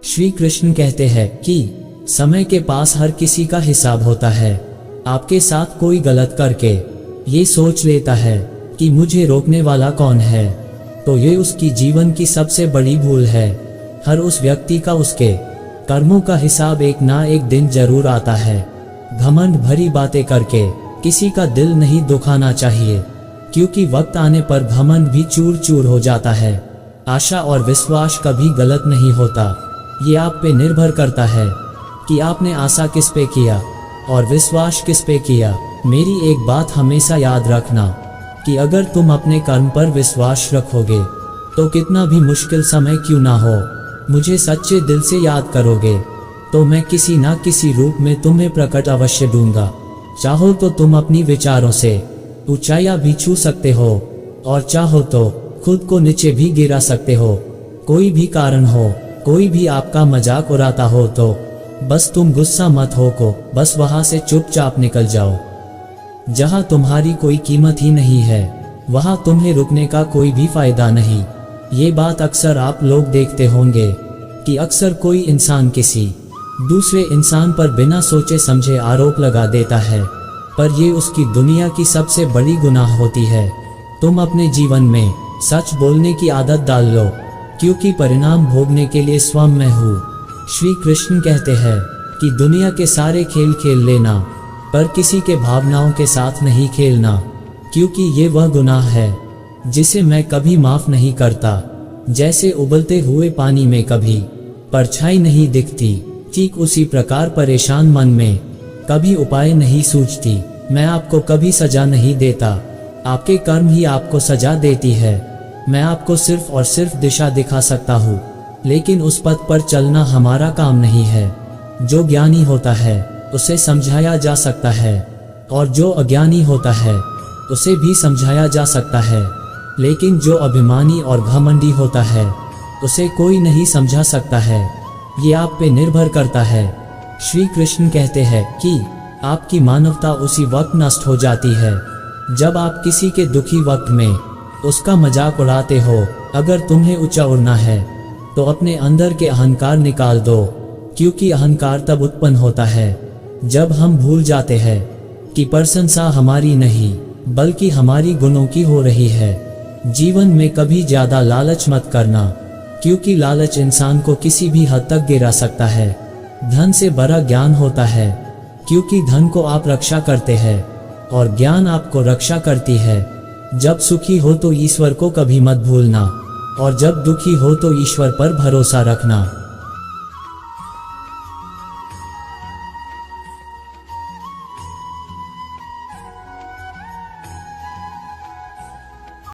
श्री कृष्ण कहते हैं कि समय के पास हर किसी का हिसाब होता है। आपके साथ कोई गलत करके ये सोच लेता है कि मुझे रोकने वाला कौन है, तो ये उसकी जीवन की सबसे बड़ी भूल है। हर उस व्यक्ति का उसके कर्मों का हिसाब एक ना एक दिन जरूर आता है। घमंड भरी बातें करके किसी का दिल नहीं दुखाना चाहिए, क्योंकि वक्त आने पर घमंड भी चूर चूर हो जाता है। आशा और विश्वास कभी गलत नहीं होता। ये आप पे निर्भर करता है कि आपने आशा किस पे किया और विश्वास किस पे किया। मेरी एक बात हमेशा याद रखना कि अगर तुम अपने कर्म पर विश्वास रखोगे तो कितना भी मुश्किल समय क्यों ना हो, मुझे सच्चे दिल से याद करोगे तो मैं किसी ना किसी रूप में तुम्हें प्रकट अवश्य दूंगा। चाहो तो तुम अपनी विचारों से ऊंचाइयां भी छू सकते हो और चाहो तो खुद को नीचे भी गिरा सकते हो। कोई भी कारण हो, कोई भी आपका मजाक उड़ाता हो तो बस तुम गुस्सा मत हो को, बस वहां से चुपचाप निकल जाओ। जहां तुम्हारी कोई कीमत ही नहीं है वहां तुम्हें रुकने का कोई भी फायदा नहीं। ये बात अक्सर आप लोग देखते होंगे कि अक्सर कोई इंसान किसी दूसरे इंसान पर बिना सोचे समझे आरोप लगा देता है, पर ये उसकी दुनिया की सबसे बड़ी गुनाह होती है। तुम अपने जीवन में सच बोलने की आदत डाल लो, क्योंकि परिणाम भोगने के लिए स्वयं मैं हूँ। श्री कृष्ण कहते हैं कि दुनिया के सारे खेल खेल लेना, पर किसी के भावनाओं के साथ नहीं खेलना, क्योंकि ये वह गुनाह है जिसे मैं कभी माफ नहीं करता। जैसे उबलते हुए पानी में कभी परछाई नहीं दिखती, ठीक उसी प्रकार परेशान मन में कभी उपाय नहीं सूझती। मैं आपको कभी सजा नहीं देता, आपके कर्म ही आपको सजा देती है। मैं आपको सिर्फ और सिर्फ दिशा दिखा सकता हूँ, लेकिन उस पथ पर चलना हमारा काम नहीं है। जो ज्ञानी होता है उसे समझाया जा सकता है, और जो अज्ञानी होता है उसे भी समझाया जा सकता है, लेकिन जो अभिमानी और घमंडी होता है उसे कोई नहीं समझा सकता है। ये आप पे निर्भर करता है। श्री कृष्ण कहते हैं कि आपकी मानवता उसी वक्त नष्ट हो जाती है जब आप किसी के दुखी वक्त में उसका मजाक उड़ाते हो। अगर तुम्हें ऊंचा उड़ना है तो अपने अंदर के अहंकार निकाल दो, क्योंकि अहंकार तब उत्पन्न होता है जब हम भूल जाते हैं कि प्रशंसा हमारी नहीं बल्कि हमारी गुणों की हो रही है। जीवन में कभी ज्यादा लालच मत करना, क्योंकि लालच इंसान को किसी भी हद तक गिरा सकता है। धन से बड़ा ज्ञान होता है, क्योंकि धन को आप रक्षा करते हैं और ज्ञान आपको रक्षा करती है। जब सुखी हो तो ईश्वर को कभी मत भूलना, और जब दुखी हो तो ईश्वर पर भरोसा रखना।